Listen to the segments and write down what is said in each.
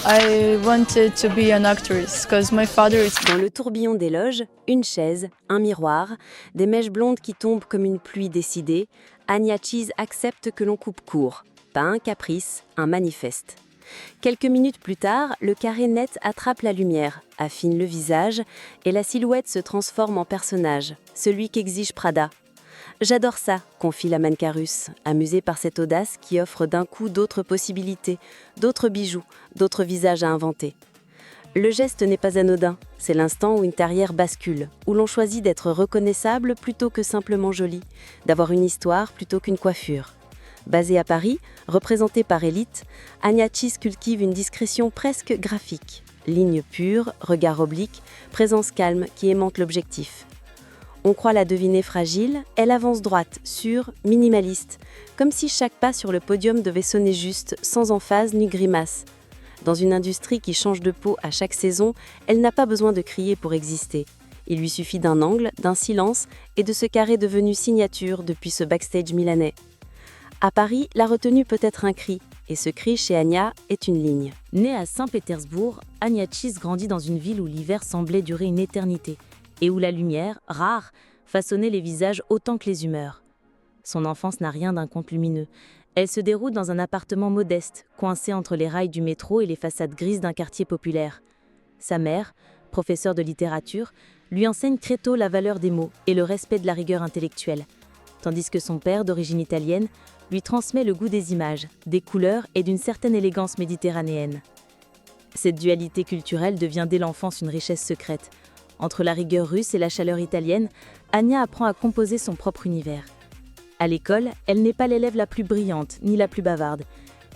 I wanted to be an actress because my father is. Dans le tourbillon des loges, une chaise, un miroir, des mèches blondes qui tombent comme une pluie décidée, Anya Cheese accepte que l'on coupe court. Pas un caprice, un manifeste. Quelques minutes plus tard, le carré net attrape la lumière, affine le visage et la silhouette se transforme en personnage, celui qu'exige Prada. J'adore ça, confie la mannequin russe, amusée par cette audace qui offre d'un coup d'autres possibilités, d'autres bijoux, d'autres visages à inventer. Le geste n'est pas anodin, c'est l'instant où une tarière bascule, où l'on choisit d'être reconnaissable plutôt que simplement jolie, d'avoir une histoire plutôt qu'une coiffure. Basée à Paris, représentée par Elite, Anya Cheese cultive une discrétion presque graphique. Lignes pures, regard oblique, présence calme qui aimante l'objectif. On croit la deviner fragile, elle avance droite, sûre, minimaliste, comme si chaque pas sur le podium devait sonner juste, sans emphase ni grimace. Dans une industrie qui change de peau à chaque saison, elle n'a pas besoin de crier pour exister. Il lui suffit d'un angle, d'un silence et de ce carré devenu signature depuis ce backstage milanais. À Paris, la retenue peut être un cri, et ce cri chez Anya est une ligne. Née à Saint-Pétersbourg, Anya Cheese grandit dans une ville où l'hiver semblait durer une éternité, et où la lumière, rare, façonnait les visages autant que les humeurs. Son enfance n'a rien d'un conte lumineux. Elle se déroule dans un appartement modeste, coincé entre les rails du métro et les façades grises d'un quartier populaire. Sa mère, professeure de littérature, lui enseigne très tôt la valeur des mots et le respect de la rigueur intellectuelle, tandis que son père, d'origine italienne, lui transmet le goût des images, des couleurs et d'une certaine élégance méditerranéenne. Cette dualité culturelle devient dès l'enfance une richesse secrète. Entre la rigueur russe et la chaleur italienne, Anya apprend à composer son propre univers. À l'école, elle n'est pas l'élève la plus brillante ni la plus bavarde.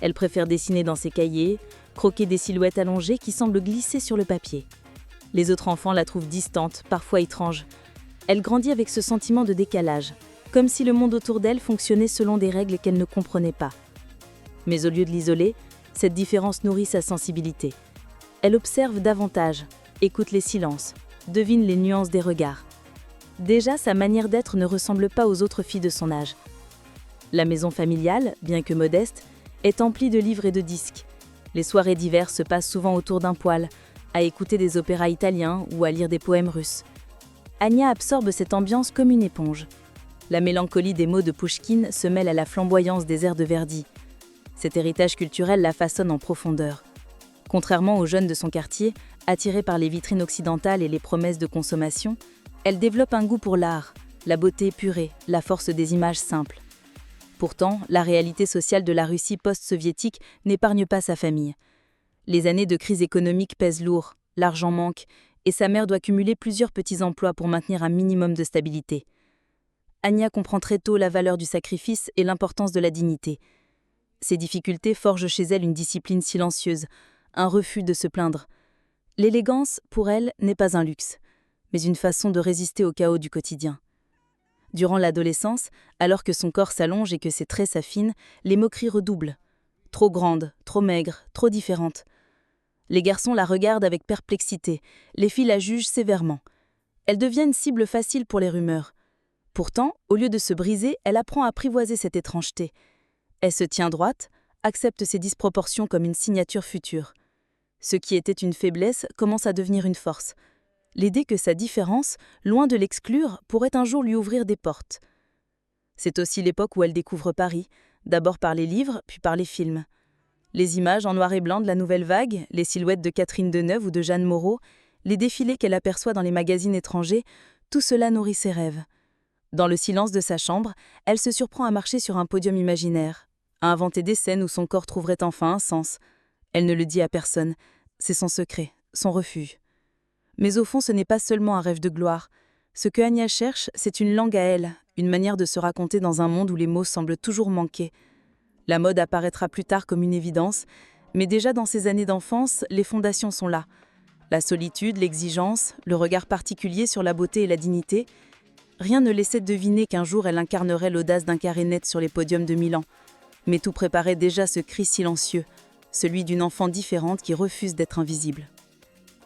Elle préfère dessiner dans ses cahiers, croquer des silhouettes allongées qui semblent glisser sur le papier. Les autres enfants la trouvent distante, parfois étrange. Elle grandit avec ce sentiment de décalage, comme si le monde autour d'elle fonctionnait selon des règles qu'elle ne comprenait pas. Mais au lieu de l'isoler, cette différence nourrit sa sensibilité. Elle observe davantage, écoute les silences, devine les nuances des regards. Déjà, sa manière d'être ne ressemble pas aux autres filles de son âge. La maison familiale, bien que modeste, est emplie de livres et de disques. Les soirées d'hiver se passent souvent autour d'un poêle, à écouter des opéras italiens ou à lire des poèmes russes. Anya absorbe cette ambiance comme une éponge. La mélancolie des mots de Pouchkine se mêle à la flamboyance des airs de Verdi. Cet héritage culturel la façonne en profondeur. Contrairement aux jeunes de son quartier, attirés par les vitrines occidentales et les promesses de consommation, elle développe un goût pour l'art, la beauté épurée, la force des images simples. Pourtant, la réalité sociale de la Russie post-soviétique n'épargne pas sa famille. Les années de crise économique pèsent lourd, l'argent manque, et sa mère doit cumuler plusieurs petits emplois pour maintenir un minimum de stabilité. Anya comprend très tôt la valeur du sacrifice et l'importance de la dignité. Ces difficultés forgent chez elle une discipline silencieuse, un refus de se plaindre. L'élégance, pour elle, n'est pas un luxe, mais une façon de résister au chaos du quotidien. Durant l'adolescence, alors que son corps s'allonge et que ses traits s'affinent, les moqueries redoublent. Trop grande, trop maigre, trop différente. Les garçons la regardent avec perplexité, les filles la jugent sévèrement. Elle devient une cible facile pour les rumeurs. Pourtant, au lieu de se briser, elle apprend à apprivoiser cette étrangeté. Elle se tient droite, accepte ses disproportions comme une signature future. Ce qui était une faiblesse commence à devenir une force. L'idée que sa différence, loin de l'exclure, pourrait un jour lui ouvrir des portes. C'est aussi l'époque où elle découvre Paris, d'abord par les livres, puis par les films. Les images en noir et blanc de la nouvelle vague, les silhouettes de Catherine Deneuve ou de Jeanne Moreau, les défilés qu'elle aperçoit dans les magazines étrangers, tout cela nourrit ses rêves. Dans le silence de sa chambre, elle se surprend à marcher sur un podium imaginaire, à inventer des scènes où son corps trouverait enfin un sens. Elle ne le dit à personne, c'est son secret, son refuge. Mais au fond, ce n'est pas seulement un rêve de gloire. Ce que Anya cherche, c'est une langue à elle, une manière de se raconter dans un monde où les mots semblent toujours manquer. La mode apparaîtra plus tard comme une évidence, mais déjà dans ses années d'enfance, les fondations sont là. La solitude, l'exigence, le regard particulier sur la beauté et la dignité. Rien ne laissait deviner qu'un jour elle incarnerait l'audace d'un carré net sur les podiums de Milan. Mais tout préparait déjà ce cri silencieux, celui d'une enfant différente qui refuse d'être invisible.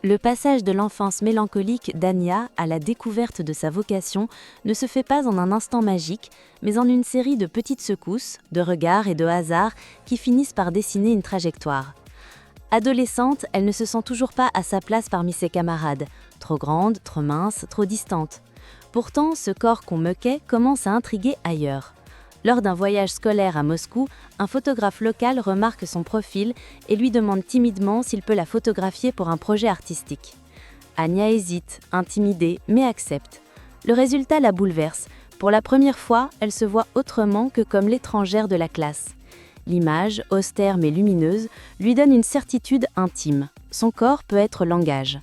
Le passage de l'enfance mélancolique d'Anya à la découverte de sa vocation ne se fait pas en un instant magique, mais en une série de petites secousses, de regards et de hasards qui finissent par dessiner une trajectoire. Adolescente, elle ne se sent toujours pas à sa place parmi ses camarades. Trop grande, trop mince, trop distante. Pourtant, ce corps qu'on moquait commence à intriguer ailleurs. Lors d'un voyage scolaire à Moscou, un photographe local remarque son profil et lui demande timidement s'il peut la photographier pour un projet artistique. Anya hésite, intimidée, mais accepte. Le résultat la bouleverse. Pour la première fois, elle se voit autrement que comme l'étrangère de la classe. L'image, austère mais lumineuse, lui donne une certitude intime. Son corps peut être langage.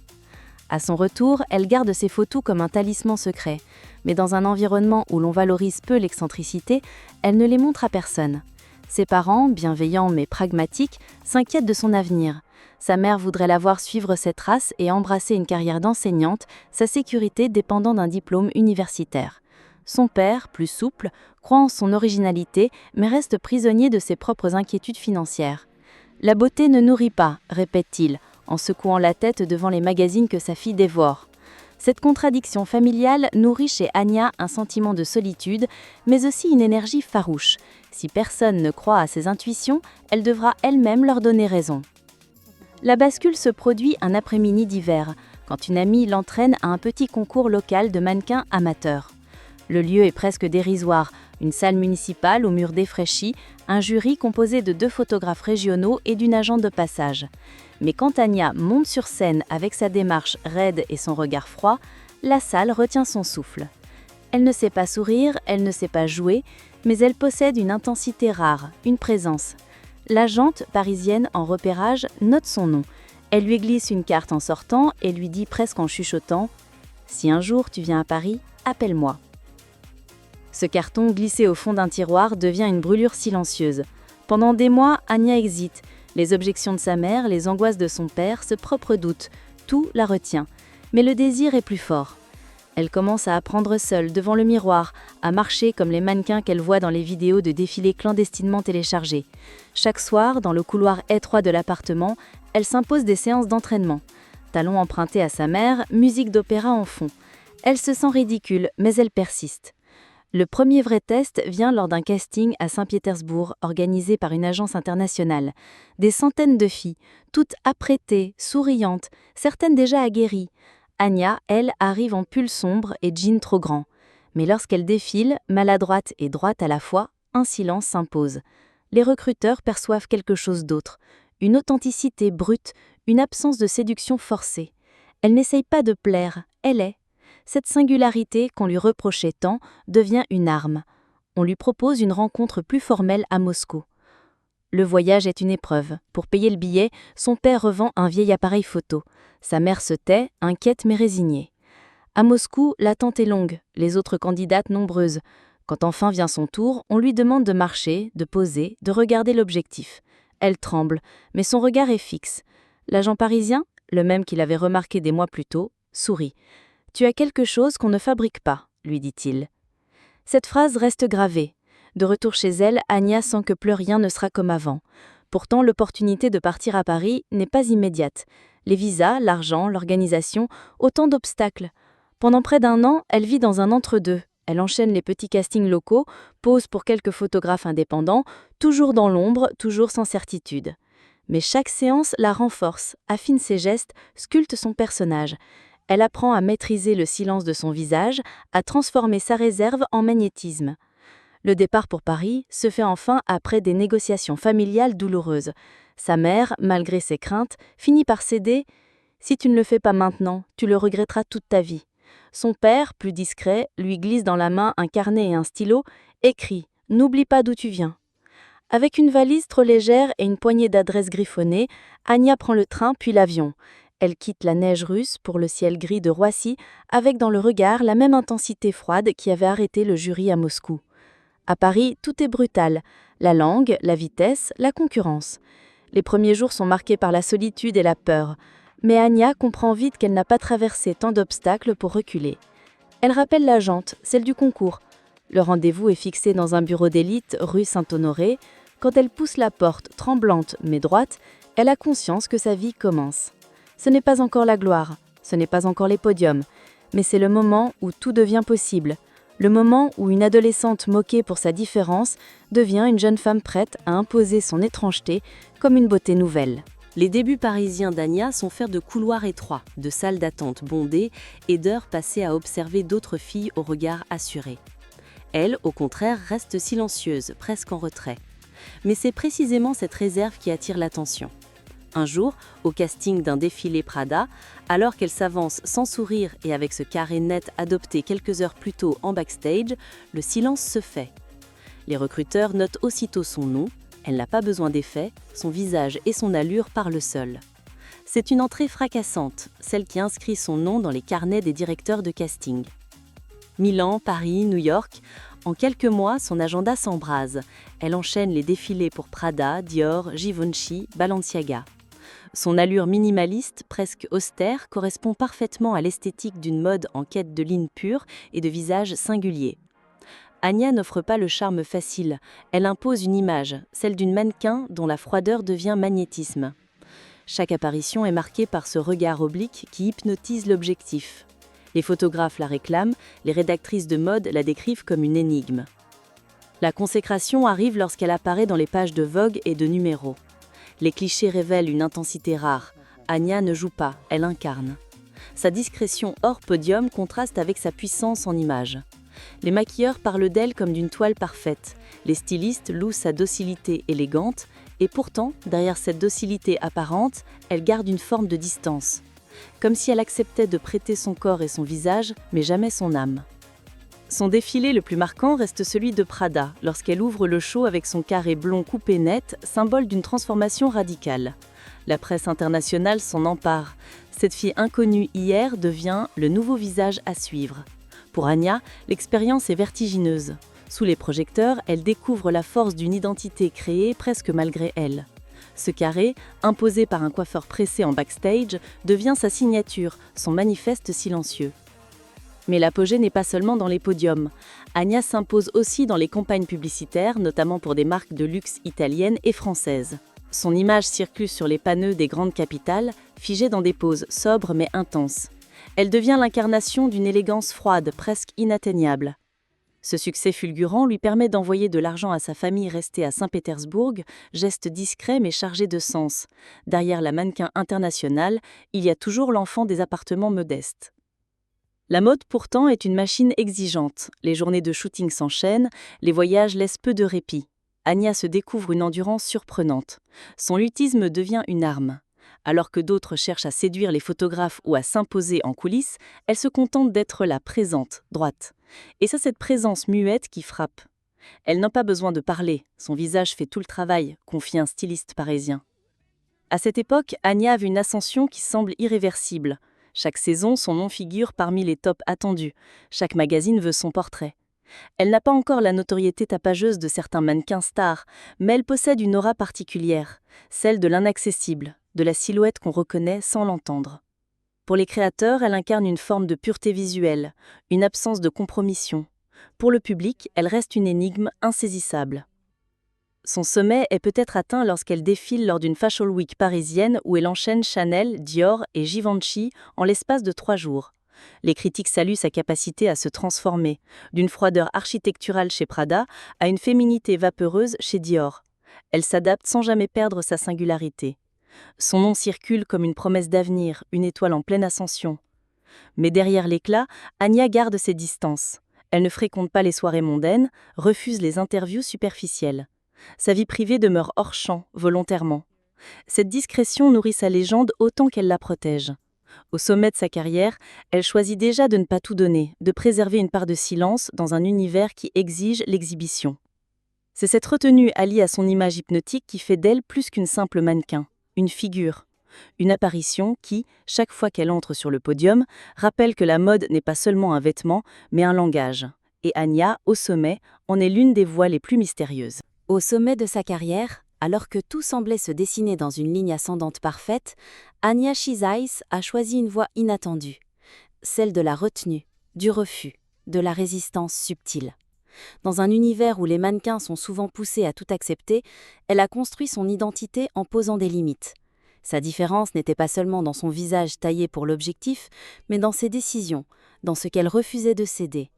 À son retour, elle garde ses photos comme un talisman secret. Mais dans un environnement où l'on valorise peu l'excentricité, elle ne les montre à personne. Ses parents, bienveillants mais pragmatiques, s'inquiètent de son avenir. Sa mère voudrait la voir suivre ses traces et embrasser une carrière d'enseignante, sa sécurité dépendant d'un diplôme universitaire. Son père, plus souple, croit en son originalité, mais reste prisonnier de ses propres inquiétudes financières. « La beauté ne nourrit pas », répète-t-il, en secouant la tête devant les magazines que sa fille dévore. Cette contradiction familiale nourrit chez Anya un sentiment de solitude, mais aussi une énergie farouche. Si personne ne croit à ses intuitions, elle devra elle-même leur donner raison. La bascule se produit un après-midi d'hiver, quand une amie l'entraîne à un petit concours local de mannequins amateurs. Le lieu est presque dérisoire, une salle municipale aux murs défraîchis, un jury composé de 2 photographes régionaux et d'une agente de passage. Mais quand Anya monte sur scène avec sa démarche raide et son regard froid, la salle retient son souffle. Elle ne sait pas sourire, elle ne sait pas jouer, mais elle possède une intensité rare, une présence. L'agente, parisienne en repérage, note son nom. Elle lui glisse une carte en sortant et lui dit presque en chuchotant « Si un jour tu viens à Paris, appelle-moi ». Ce carton glissé au fond d'un tiroir devient une brûlure silencieuse. Pendant des mois, Anya hésite. Les objections de sa mère, les angoisses de son père, ce propre doute, tout la retient. Mais le désir est plus fort. Elle commence à apprendre seule, devant le miroir, à marcher comme les mannequins qu'elle voit dans les vidéos de défilés clandestinement téléchargés. Chaque soir, dans le couloir étroit de l'appartement, elle s'impose des séances d'entraînement. Talons empruntés à sa mère, musique d'opéra en fond. Elle se sent ridicule, mais elle persiste. Le premier vrai test vient lors d'un casting à Saint-Pétersbourg, organisé par une agence internationale. Des centaines de filles, toutes apprêtées, souriantes, certaines déjà aguerries. Anya, elle, arrive en pull sombre et jean trop grand. Mais lorsqu'elle défile, maladroite et droite à la fois, un silence s'impose. Les recruteurs perçoivent quelque chose d'autre. Une authenticité brute, une absence de séduction forcée. Elle n'essaye pas de plaire, elle est. Cette singularité qu'on lui reprochait tant devient une arme. On lui propose une rencontre plus formelle à Moscou. Le voyage est une épreuve. Pour payer le billet, son père revend un vieil appareil photo. Sa mère se tait, inquiète mais résignée. À Moscou, l'attente est longue, les autres candidates nombreuses. Quand enfin vient son tour, on lui demande de marcher, de poser, de regarder l'objectif. Elle tremble, mais son regard est fixe. L'agent parisien, le même qu'il avait remarqué des mois plus tôt, sourit. « Tu as quelque chose qu'on ne fabrique pas », lui dit-il. Cette phrase reste gravée. De retour chez elle, Anya sent que plus rien ne sera comme avant. Pourtant, l'opportunité de partir à Paris n'est pas immédiate. Les visas, l'argent, l'organisation, autant d'obstacles. Pendant près d'1 an, elle vit dans un entre-deux. Elle enchaîne les petits castings locaux, pose pour quelques photographes indépendants, toujours dans l'ombre, toujours sans certitude. Mais chaque séance la renforce, affine ses gestes, sculpte son personnage. Elle apprend à maîtriser le silence de son visage, à transformer sa réserve en magnétisme. Le départ pour Paris se fait enfin après des négociations familiales douloureuses. Sa mère, malgré ses craintes, finit par céder. « Si tu ne le fais pas maintenant, tu le regretteras toute ta vie. » Son père, plus discret, lui glisse dans la main un carnet et un stylo, écrit « N'oublie pas d'où tu viens ». Avec une valise trop légère et une poignée d'adresses griffonnées, Anya prend le train puis l'avion. Elle quitte la neige russe pour le ciel gris de Roissy, avec dans le regard la même intensité froide qui avait arrêté le jury à Moscou. À Paris, tout est brutal. La langue, la vitesse, la concurrence. Les premiers jours sont marqués par la solitude et la peur. Mais Anya comprend vite qu'elle n'a pas traversé tant d'obstacles pour reculer. Elle rappelle l'agente, celle du concours. Le rendez-vous est fixé dans un bureau d'élite rue Saint-Honoré. Quand elle pousse la porte, tremblante mais droite, elle a conscience que sa vie commence. Ce n'est pas encore la gloire, ce n'est pas encore les podiums, mais c'est le moment où tout devient possible. Le moment où une adolescente moquée pour sa différence devient une jeune femme prête à imposer son étrangeté comme une beauté nouvelle. Les débuts parisiens d'Anya sont faits de couloirs étroits, de salles d'attente bondées et d'heures passées à observer d'autres filles au regard assuré. Elle, au contraire, reste silencieuse, presque en retrait. Mais c'est précisément cette réserve qui attire l'attention. Un jour, au casting d'un défilé Prada, alors qu'elle s'avance sans sourire et avec ce carré net adopté quelques heures plus tôt en backstage, le silence se fait. Les recruteurs notent aussitôt son nom, elle n'a pas besoin d'effets, son visage et son allure parlent seuls. C'est une entrée fracassante, celle qui inscrit son nom dans les carnets des directeurs de casting. Milan, Paris, New York, en quelques mois, son agenda s'embrase. Elle enchaîne les défilés pour Prada, Dior, Givenchy, Balenciaga. Son allure minimaliste, presque austère, correspond parfaitement à l'esthétique d'une mode en quête de lignes pures et de visages singuliers. Anya n'offre pas le charme facile, elle impose une image, celle d'une mannequin dont la froideur devient magnétisme. Chaque apparition est marquée par ce regard oblique qui hypnotise l'objectif. Les photographes la réclament, les rédactrices de mode la décrivent comme une énigme. La consécration arrive lorsqu'elle apparaît dans les pages de Vogue et de Numéro. Les clichés révèlent une intensité rare. Anya ne joue pas, elle incarne. Sa discrétion hors podium contraste avec sa puissance en image. Les maquilleurs parlent d'elle comme d'une toile parfaite. Les stylistes louent sa docilité élégante, et pourtant, derrière cette docilité apparente, elle garde une forme de distance. Comme si elle acceptait de prêter son corps et son visage, mais jamais son âme. Son défilé le plus marquant reste celui de Prada, lorsqu'elle ouvre le show avec son carré blond coupé net, symbole d'une transformation radicale. La presse internationale s'en empare. Cette fille inconnue hier devient le nouveau visage à suivre. Pour Anya, l'expérience est vertigineuse. Sous les projecteurs, elle découvre la force d'une identité créée presque malgré elle. Ce carré, imposé par un coiffeur pressé en backstage, devient sa signature, son manifeste silencieux. Mais l'apogée n'est pas seulement dans les podiums. Anya s'impose aussi dans les campagnes publicitaires, notamment pour des marques de luxe italiennes et françaises. Son image circule sur les panneaux des grandes capitales, figée dans des poses sobres mais intenses. Elle devient l'incarnation d'une élégance froide, presque inatteignable. Ce succès fulgurant lui permet d'envoyer de l'argent à sa famille restée à Saint-Pétersbourg, geste discret mais chargé de sens. Derrière la mannequin internationale, il y a toujours l'enfant des appartements modestes. La mode pourtant est une machine exigeante. Les journées de shooting s'enchaînent, les voyages laissent peu de répit. Anya se découvre une endurance surprenante. Son luthisme devient une arme. Alors que d'autres cherchent à séduire les photographes ou à s'imposer en coulisses, elle se contente d'être là, présente, droite. Et c'est cette présence muette qui frappe. Elle n'a pas besoin de parler, son visage fait tout le travail, confie un styliste parisien. À cette époque, Anya a une ascension qui semble irréversible. Chaque saison, son nom figure parmi les tops attendus. Chaque magazine veut son portrait. Elle n'a pas encore la notoriété tapageuse de certains mannequins stars, mais elle possède une aura particulière, celle de l'inaccessible, de la silhouette qu'on reconnaît sans l'entendre. Pour les créateurs, elle incarne une forme de pureté visuelle, une absence de compromission. Pour le public, elle reste une énigme insaisissable. Son sommet est peut-être atteint lorsqu'elle défile lors d'une Fashion Week parisienne où elle enchaîne Chanel, Dior et Givenchy en l'espace de 3 jours. Les critiques saluent sa capacité à se transformer, d'une froideur architecturale chez Prada à une féminité vaporeuse chez Dior. Elle s'adapte sans jamais perdre sa singularité. Son nom circule comme une promesse d'avenir, une étoile en pleine ascension. Mais derrière l'éclat, Anya garde ses distances. Elle ne fréquente pas les soirées mondaines, refuse les interviews superficielles. Sa vie privée demeure hors champ, volontairement. Cette discrétion nourrit sa légende autant qu'elle la protège. Au sommet de sa carrière, elle choisit déjà de ne pas tout donner, de préserver une part de silence dans un univers qui exige l'exhibition. C'est cette retenue alliée à son image hypnotique qui fait d'elle plus qu'une simple mannequin, une figure, une apparition qui, chaque fois qu'elle entre sur le podium, rappelle que la mode n'est pas seulement un vêtement, mais un langage. Et Anya, au sommet, en est l'une des voix les plus mystérieuses. Au sommet de sa carrière, alors que tout semblait se dessiner dans une ligne ascendante parfaite, Anya Chizais a choisi une voie inattendue, celle de la retenue, du refus, de la résistance subtile. Dans un univers où les mannequins sont souvent poussés à tout accepter, elle a construit son identité en posant des limites. Sa différence n'était pas seulement dans son visage taillé pour l'objectif, mais dans ses décisions, dans ce qu'elle refusait de céder.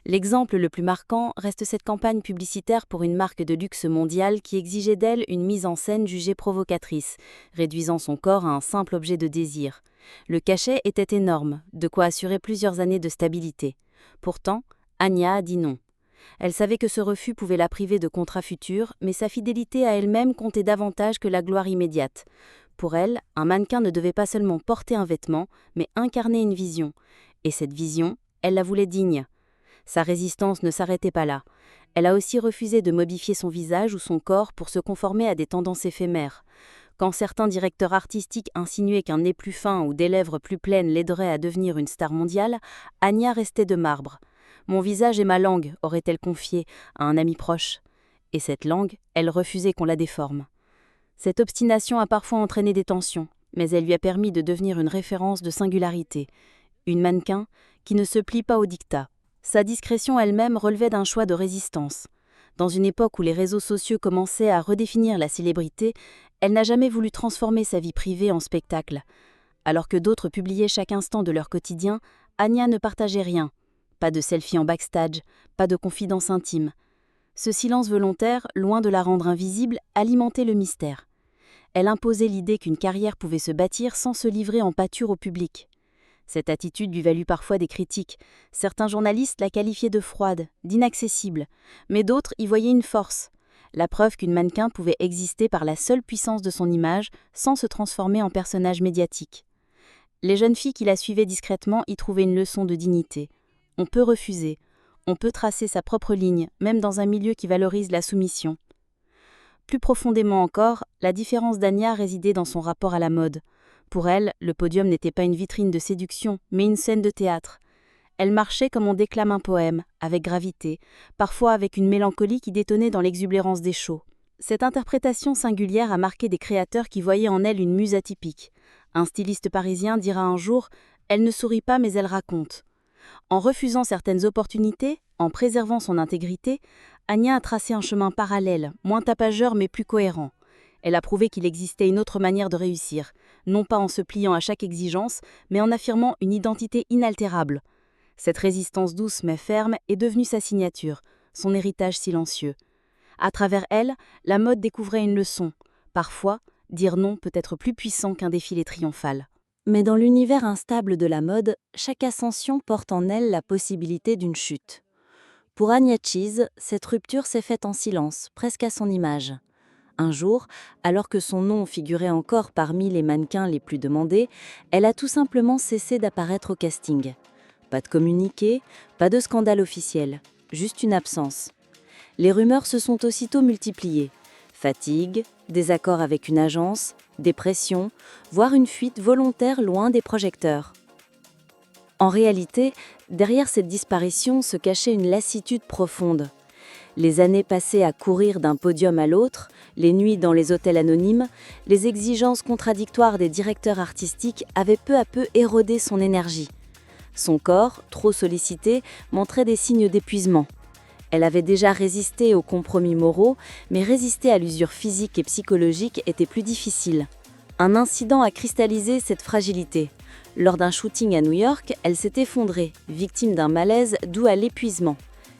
L'exemple le plus marquant reste cette campagne publicitaire pour une marque de luxe mondiale qui exigeait d'elle une mise en scène jugée provocatrice, réduisant son corps à un simple objet de désir. Le cachet était énorme, de quoi assurer plusieurs années de stabilité. Pourtant, Anya a dit non. Elle savait que ce refus pouvait la priver de contrats futurs, mais sa fidélité à elle-même comptait davantage que la gloire immédiate. Pour elle, un mannequin ne devait pas seulement porter un vêtement, mais incarner une vision. Et cette vision, elle la voulait digne. Sa résistance ne s'arrêtait pas là. Elle a aussi refusé de modifier son visage ou son corps pour se conformer à des tendances éphémères. Quand certains directeurs artistiques insinuaient qu'un nez plus fin ou des lèvres plus pleines l'aideraient à devenir une star mondiale, Anya restait de marbre. « Mon visage et ma langue », aurait-elle confié à un ami proche. Et cette langue, elle refusait qu'on la déforme. Cette obstination a parfois entraîné des tensions, mais elle lui a permis de devenir une référence de singularité. Une mannequin qui ne se plie pas au diktat. Sa discrétion elle-même relevait d'un choix de résistance. Dans une époque où les réseaux sociaux commençaient à redéfinir la célébrité, elle n'a jamais voulu transformer sa vie privée en spectacle. Alors que d'autres publiaient chaque instant de leur quotidien, Anya ne partageait rien. Pas de selfie en backstage, pas de confidence intime. Ce silence volontaire, loin de la rendre invisible, alimentait le mystère. Elle imposait l'idée qu'une carrière pouvait se bâtir sans se livrer en pâture au public. Cette attitude lui valut parfois des critiques. Certains journalistes la qualifiaient de froide, d'inaccessible, mais d'autres y voyaient une force, la preuve qu'une mannequin pouvait exister par la seule puissance de son image sans se transformer en personnage médiatique. Les jeunes filles qui la suivaient discrètement y trouvaient une leçon de dignité. On peut refuser, on peut tracer sa propre ligne, même dans un milieu qui valorise la soumission. Plus profondément encore, la différence d'Anya résidait dans son rapport à la mode. Pour elle, le podium n'était pas une vitrine de séduction, mais une scène de théâtre. Elle marchait comme on déclame un poème, avec gravité, parfois avec une mélancolie qui détonnait dans l'exubérance des shows. Cette interprétation singulière a marqué des créateurs qui voyaient en elle une muse atypique. Un styliste parisien dira un jour « Elle ne sourit pas mais elle raconte ». En refusant certaines opportunités, en préservant son intégrité, Anya a tracé un chemin parallèle, moins tapageur mais plus cohérent. Elle a prouvé qu'il existait une autre manière de réussir, non pas en se pliant à chaque exigence, mais en affirmant une identité inaltérable. Cette résistance douce mais ferme est devenue sa signature, son héritage silencieux. À travers elle, la mode découvrait une leçon. Parfois, dire non peut être plus puissant qu'un défilé triomphal. Mais dans l'univers instable de la mode, chaque ascension porte en elle la possibilité d'une chute. Pour Anya Cheese, cette rupture s'est faite en silence, presque à son image. Un jour, alors que son nom figurait encore parmi les mannequins les plus demandés, elle a tout simplement cessé d'apparaître au casting. Pas de communiqué, pas de scandale officiel, juste une absence. Les rumeurs se sont aussitôt multipliées. Fatigue, désaccord avec une agence, dépression, voire une fuite volontaire loin des projecteurs. En réalité, derrière cette disparition se cachait une lassitude profonde. Les années passées à courir d'un podium à l'autre, les nuits dans les hôtels anonymes, les exigences contradictoires des directeurs artistiques avaient peu à peu érodé son énergie. Son corps, trop sollicité, montrait des signes d'épuisement. Elle avait déjà résisté aux compromis moraux, mais résister à l'usure physique et psychologique était plus difficile. Un incident a cristallisé cette fragilité. Lors d'un shooting à New York, elle s'est effondrée, victime d'un malaise dû à l'épuisement.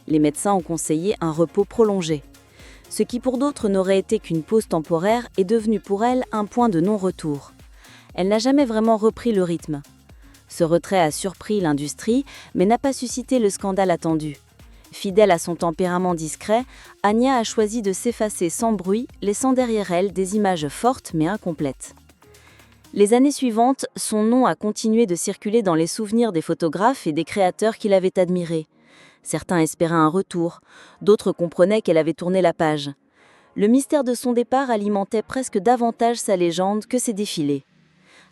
Les médecins ont conseillé un repos prolongé. Ce qui pour d'autres n'aurait été qu'une pause temporaire est devenu pour elle un point de non-retour. Elle n'a jamais vraiment repris le rythme. Ce retrait a surpris l'industrie, mais n'a pas suscité le scandale attendu. Fidèle à son tempérament discret, Anya a choisi de s'effacer sans bruit, laissant derrière elle des images fortes mais incomplètes. Les années suivantes, son nom a continué de circuler dans les souvenirs des photographes et des créateurs qui l'avaient admirée. Certains espéraient un retour, d'autres comprenaient qu'elle avait tourné la page. Le mystère de son départ alimentait presque davantage sa légende que ses défilés.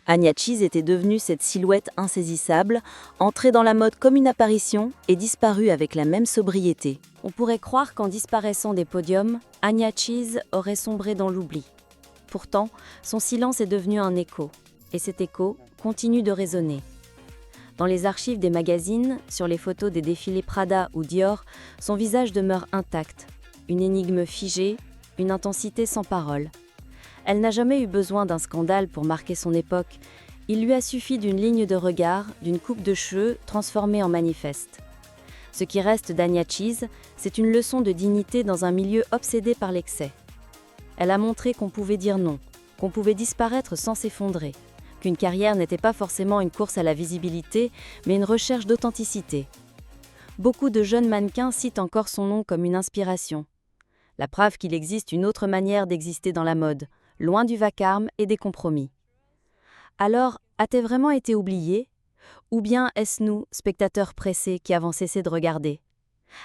Anya Cheese était devenue cette silhouette insaisissable, entrée dans la mode comme une apparition et disparue avec la même sobriété. On pourrait croire qu'en disparaissant des podiums, Anya Cheese aurait sombré dans l'oubli. Pourtant, son silence est devenu un écho, et cet écho continue de résonner. Dans les archives des magazines, sur les photos des défilés Prada ou Dior, son visage demeure intact, une énigme figée, une intensité sans parole. Elle n'a jamais eu besoin d'un scandale pour marquer son époque. Il lui a suffi d'une ligne de regard, d'une coupe de cheveux transformée en manifeste. Ce qui reste d'Anya Cheese, c'est une leçon de dignité dans un milieu obsédé par l'excès. Elle a montré qu'on pouvait dire non, qu'on pouvait disparaître sans s'effondrer, qu'une carrière n'était pas forcément une course à la visibilité, mais une recherche d'authenticité. Beaucoup de jeunes mannequins citent encore son nom comme une inspiration. La preuve qu'il existe une autre manière d'exister dans la mode, loin du vacarme et des compromis. Alors, a-t-elle vraiment été oubliée ? Ou bien est-ce nous, spectateurs pressés, qui avons cessé de regarder ?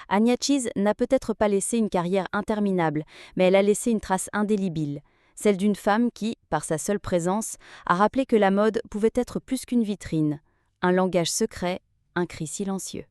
Anya Cheese n'a peut-être pas laissé une carrière interminable, mais elle a laissé une trace indélébile, celle d'une femme qui, par sa seule présence, a rappelé que la mode pouvait être plus qu'une vitrine, un langage secret, un cri silencieux.